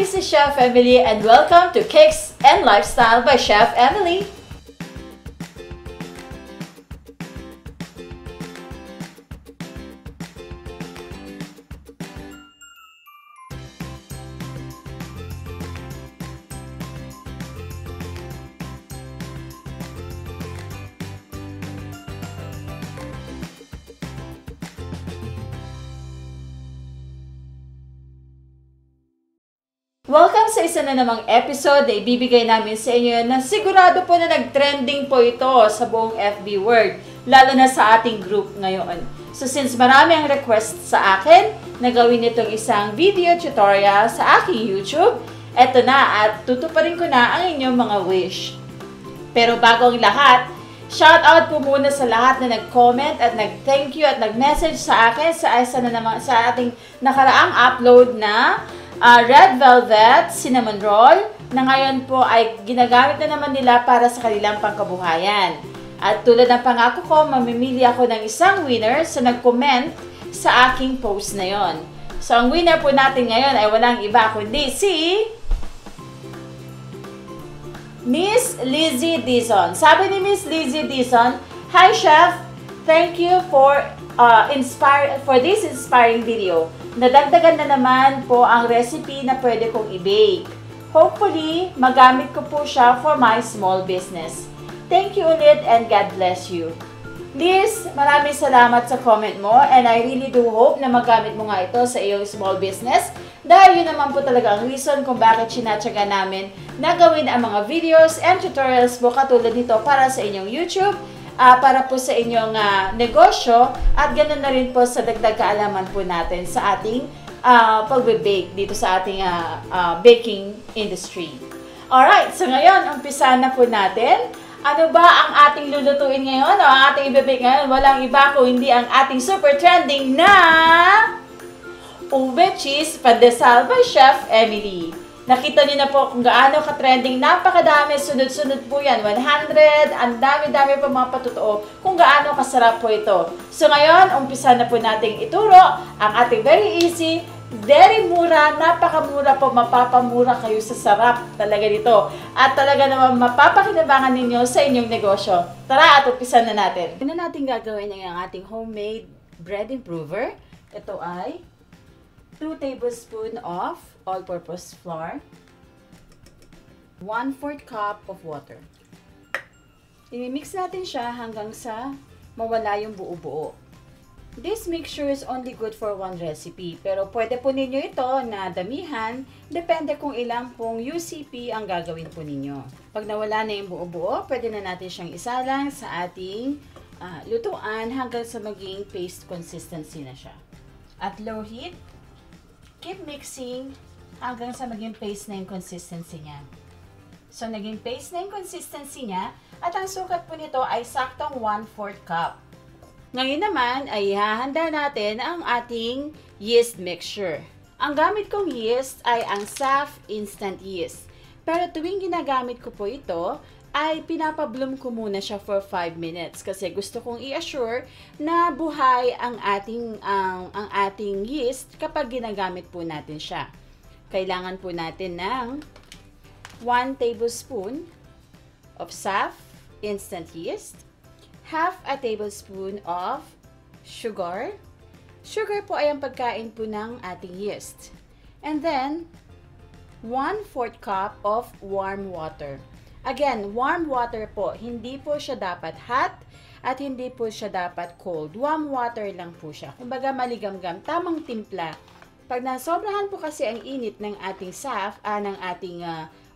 this is Chef Emily and welcome to Cakes and Lifestyle by Chef Emily. Welcome sa isa na namang episode na ibibigay namin sa inyo na sigurado po na nag-trending po ito sa buong FB world, lalo na sa ating group ngayon. So since marami ang request sa akin na gawin itong isang video tutorial sa aking YouTube, eto na at tutuparin ko na ang inyong mga wish. Pero bago ang lahat, shoutout po muna sa lahat na nag-comment at nag-thank you at nag-message sa akin sa isa na naman sa ating nakaraang upload na red velvet cinnamon roll na ngayon po ay ginagamit na naman nila para sa kanilang pangkabuhayan. At tulad ng pangako ko, mamimili ako ng isang winner sa nag-comment sa aking post na yon. So ang winner po natin ngayon ay walang iba kundi si Miss Lizzie Dizon. Sabi ni Miss Lizzie Dizon, "Hi Chef, thank you for this inspiring video. Nadagdagan na naman po ang recipe na pwede kong i-bake. Hopefully, magamit ko po siya for my small business. Thank you ulit and God bless you." Liz, maraming salamat sa comment mo and I really do hope na magamit mo nga ito sa iyong small business dahil yun naman po talaga ang reason kung bakit sinatsaga namin na gawin ang mga videos and tutorials po katulad nito para sa inyong YouTube, para po sa inyong negosyo at ganoon na rin po sa dagdag kaalaman po natin sa ating pagbe-bake dito sa ating baking industry. Alright, so ngayon, umpisa na po natin. Ano ba ang ating lulutuin ngayon o ang ating i-bake ngayon? Walang iba kung hindi ang ating super trending na ube cheese pandesal by Chef Emily. Nakita niyo na po kung gaano ka-trending. Napakadami, sunod-sunod po yan. 100, ang dami-dami pa mga patotoo kung gaano kasarap po ito. So ngayon, umpisa na po nating ituro ang ating very easy, very mura, napakamura po, mapapamura kayo sa sarap talaga dito. At talaga naman mapapakinabangan ninyo sa inyong negosyo. Tara at umpisa na natin. Ano natin gagawin ang ating homemade bread improver? Ito ay 2 tablespoons of all-purpose flour, 1/4 cup of water. I-mix natin siya hanggang sa mawala yung buo-buo. This mixture is only good for one recipe, pero pwede po ninyo ito na damihan, depende kung ilang pong UCP ang gagawin po ninyo. Pag nawala na yung buo-buo, pwede na natin siyang isalang sa ating lutuan hanggang sa maging paste consistency na siya. At low heat, keep mixing hanggang sa maging paste na yung consistency niya. So, naging paste na yung consistency niya at ang sukat po nito ay saktong 1/4 cup. Ngayon naman ay hahanda natin ang ating yeast mixture. Ang gamit kong yeast ay ang SAF instant yeast. Pero tuwing ginagamit ko po ito, ay pinapabloom ko muna siya for 5 minutes kasi gusto kong i-assure na buhay ang ating yeast kapag ginagamit po natin siya. Kailangan po natin ng 1 tablespoon of SAF instant yeast, half a tablespoon of sugar. Sugar po ay ang pagkain po ng ating yeast. And then 1/4 cup of warm water. Again, warm water po. Hindi po siya dapat hot at hindi po siya dapat cold. Warm water lang po siya. Kumbaga maligamgam, tamang timpla. Pag nasobrahan po kasi ang init ng ating SAF, ng ating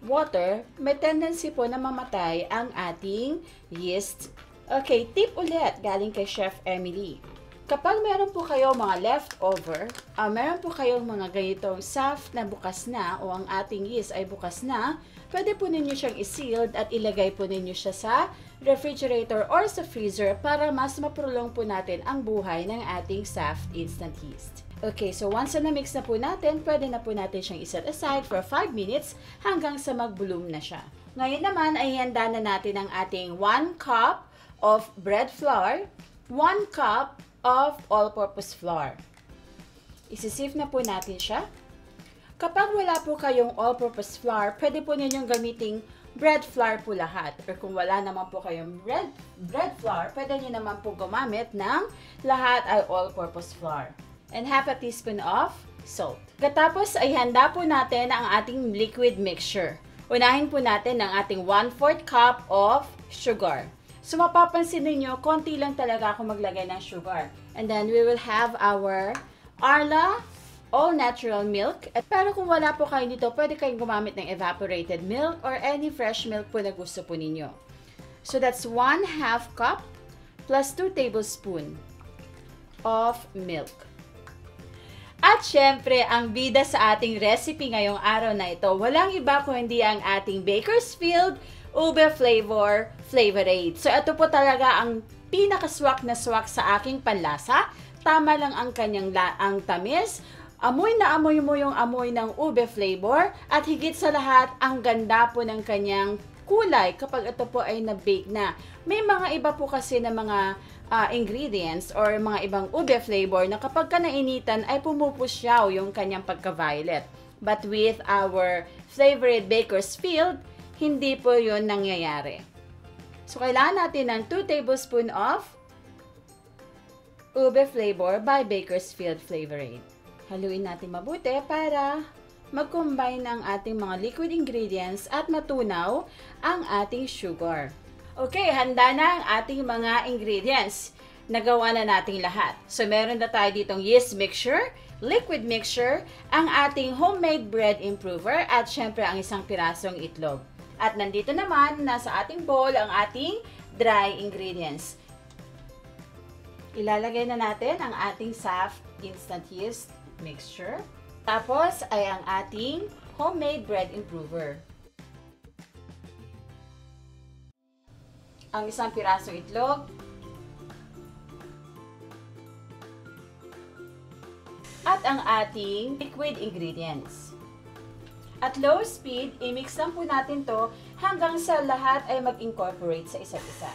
water, may tendency po na mamatay ang ating yeast. Okay, tip ulit galing kay Chef Emily. Kapag meron po kayo mga leftover, meron po kayong mga ganitong SAF na bukas na o ang ating yeast ay bukas na, pwede po ninyo siyang i-sealed at ilagay po ninyo siya sa refrigerator or sa freezer para mas maprolong po natin ang buhay ng ating SAF instant yeast. Okay, so once na mix na po natin, pwede na po natin siyang iset aside for 5 minutes hanggang sa mag-bloom na siya. Ngayon naman ay handa na natin ang ating 1 cup of bread flour, 1 cup of all-purpose flour. Isisieve na po natin siya. Kapag wala po kayong all-purpose flour, pwede po ninyong gamiting bread flour po lahat. Or kung wala naman po kayong bread flour, pwede nyo naman po gumamit ng lahat ay all-purpose flour. And half a teaspoon of salt. Katapos ay handa po natin ang ating liquid mixture. Unahin po natin ang ating 1/4 cup of sugar. So mapapansin ninyo, konti lang talaga ako maglagay ng sugar. And then we will have our Arla all-natural milk. Pero kung wala po kayo dito, pwede kayong gumamit ng evaporated milk or any fresh milk po na gusto po ninyo. So that's 1/2 cup plus 2 tablespoons of milk. At syempre, ang bida sa ating recipe ngayong araw na ito, walang iba kundi ang ating Bakersfield Ube Flavor Flavorade. So ito po talaga ang pinakaswak na swak sa aking panlasa. Tama lang ang kanyang ang tamis. Amoy na amoy mo yung amoy ng ube flavor. At higit sa lahat, ang ganda po ng kanyang kulay kapag ito po ay na-bake na. May mga iba po kasi na mga ingredients or mga ibang ube flavor na kapag ka nainitan ay pumupusyaw yung kanyang pagka-violet. But with our Flavorade Bakersfield, hindi po yun nangyayari. So, kailangan natin ng 2 tablespoons of ube flavor by Bakersfield Flavorade. Haluin natin mabuti para mag-combine ang ating mga liquid ingredients at matunaw ang ating sugar. Okay, handa na ang ating mga ingredients. Nagawa na nating lahat. So, meron na tayo ditong yeast mixture, liquid mixture, ang ating homemade bread improver, at syempre ang isang pirasong itlog. At nandito naman, nasa ating bowl, ang ating dry ingredients. Ilalagay na natin ang ating soft instant yeast mixture. Tapos ay ang ating homemade bread improver. Ang isang pirasong itlog. At ang ating liquid ingredients. At low speed, i-mix lang po natin to hanggang sa lahat ay mag-incorporate sa isa't isa.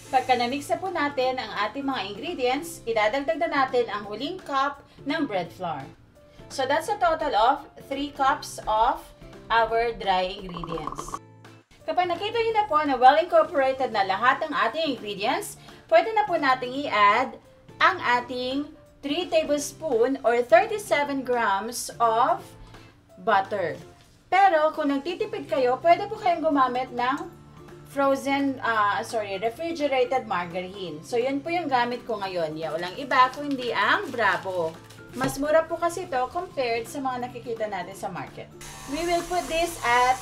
Pagka na-mix na po natin ang ating mga ingredients, idadagdag na natin ang huling cup ng bread flour. So that's a total of 3 cups of our dry ingredients. Kapag nakita nyo na po na well-incorporated na lahat ng ating ingredients, pwede na po natin i-add ang ating 3 tablespoons or 37 grams of butter. Pero kung nagtitipid kayo, pwede po kayong gumamit ng refrigerated margarine. So, yun po yung gamit ko ngayon. Walang iba kundi ang Bravo. Mas mura po kasi ito compared sa mga nakikita natin sa market. We will put this at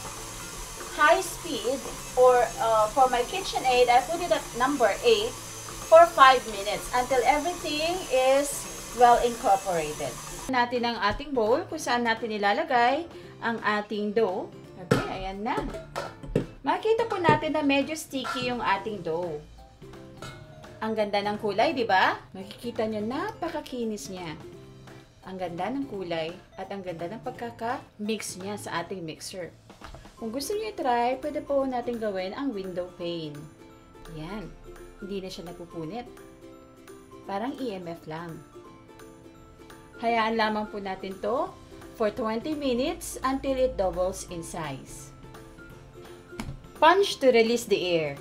high speed or for my KitchenAid, I put it at number 8 for 5 minutes until everything is well incorporated. Natin ang ating bowl kung saan natin ilalagay ang ating dough. Okay, ayan na. Makikita po natin na medyo sticky yung ating dough. Ang ganda ng kulay, di ba? Makikita nyo, napakakinis niya. Ang ganda ng kulay at ang ganda ng pagkaka-mix niya sa ating mixer. Kung gusto niyo i-try, pwede po natin gawin ang window pane. Yan. Hindi na siya napupunit. Parang EMF lang. Hayaan lamang po natin to for 20 minutes until it doubles in size. Punch to release the air.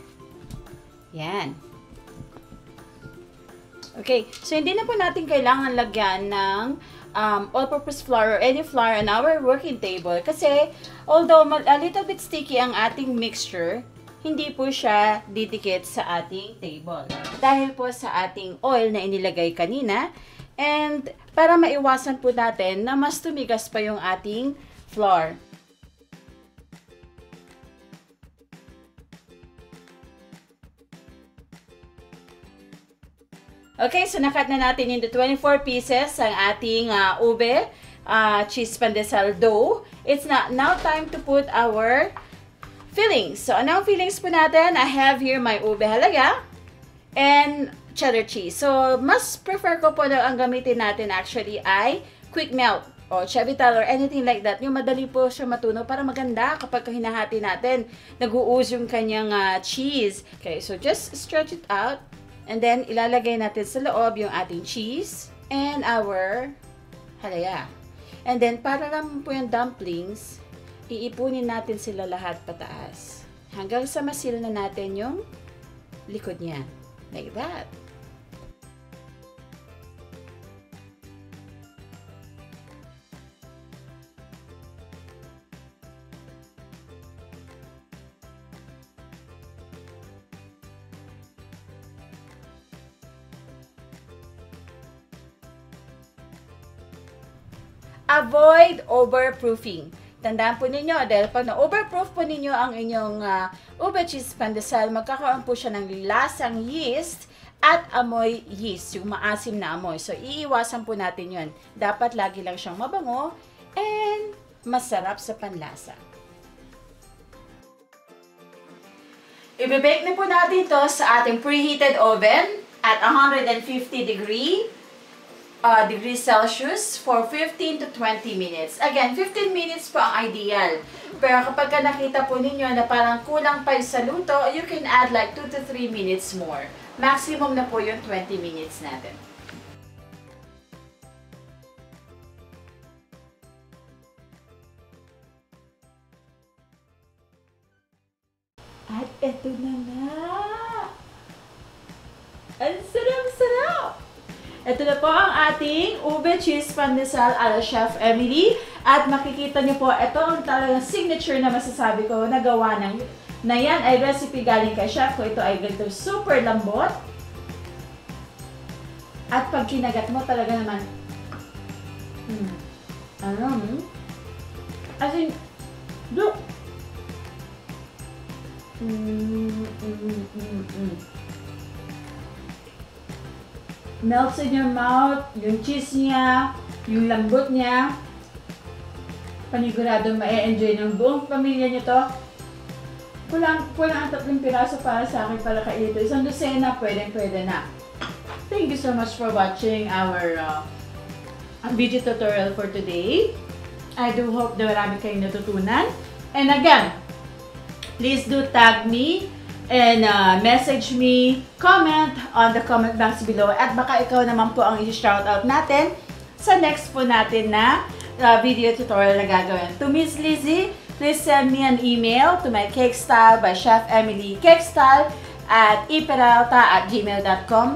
Yan. Okay, so hindi na po natin kailangan lagyan ng all-purpose flour or any flour on our working table kasi although a little bit sticky ang ating mixture, hindi po siya didikit sa ating table. Dahil po sa ating oil na inilagay kanina and para maiwasan po natin na mas tumigas pa yung ating flour. Okay, so nakat na natin into 24 pieces ang ating ube, cheese pandesal dough. It's now time to put our fillings. So, anong fillings po natin? I have here my ube halaya and cheddar cheese. So, mas prefer ko po na ang gamitin natin actually ay quick melt o chevital or anything like that. Yung madali po siya matunaw para maganda kapag hinahati natin. Nag-uus yung kanyang cheese. Okay, so just stretch it out. And then, ilalagay natin sa loob yung ating cheese and our halaya. And then, para naman po yung dumplings, iipunin natin sila lahat pataas. Hanggang sa masil na natin yung likod niya. Like that. Avoid overproofing. Tandaan po ninyo, dahil pag na-overproof po ninyo ang inyong ube cheese pandesal, magkakaroon po siya ng lasang yeast at amoy yeast, yung maasim na amoy. So, iiwasan po natin yun. Dapat lagi lang siyang mabango and masarap sa panlasa. Ibe-bake na po natin ito sa ating preheated oven at 150 degrees Celsius for 15 to 20 minutes. Again, 15 minutes po ang ideal. Pero kapag nakita po ninyo na parang kulang pa sa luto, you can add like 2 to 3 minutes more. Maximum na po yung 20 minutes natin. At eto na nga! Ang sarap-sarap! Ito na po ang ating ube cheese pandesal ala Chef Emily. At makikita niyo po, ito ang talagang signature na masasabi ko na gawa ng, na yan ay recipe galing kay Chef ko. Ito ay ganito super lambot. At pag kinagat mo talaga naman, as in, look, melts in your mouth, yung cheese niya, yung lambot niya. Paniguradong ma-enjoy ng buong pamilya niyo to. Kulang ang 3 piraso para sa akin para kainin ito. Isang dosena, pwede na. Thank you so much for watching our video tutorial for today. I do hope na marami kayong natutunan. And again, please do tag me and message me, comment on the comment box below at baka ikaw naman po ang i-shoutout natin sa next po natin na video tutorial na gagawin. To Miss Lizzie, please send me an email to my cake style by Chef Emily Cakestyle at iperalta@gmail.com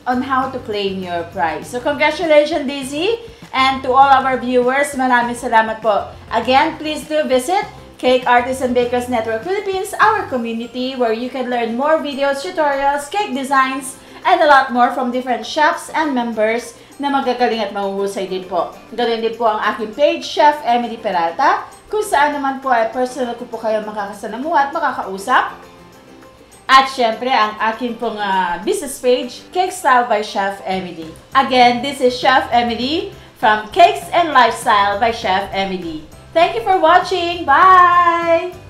on how to claim your prize. So congratulations Lizzie, and to all our viewers, maraming salamat po. Again, please do visit Cake Artists and Bakers Network Philippines, our community where you can learn more videos, tutorials, cake designs, and a lot more from different chefs and members na magagaling at mahuhusay din po. Ganoon din po ang aking page, Chef Emily Peralta, kung saan naman po ay personal ko po kayo makakasalamuha at makakausap. At syempre, ang aking pong business page, Cake Style by Chef Emily. Again, this is Chef Emily from Cakes and Lifestyle by Chef Emily. Thank you for watching. Bye!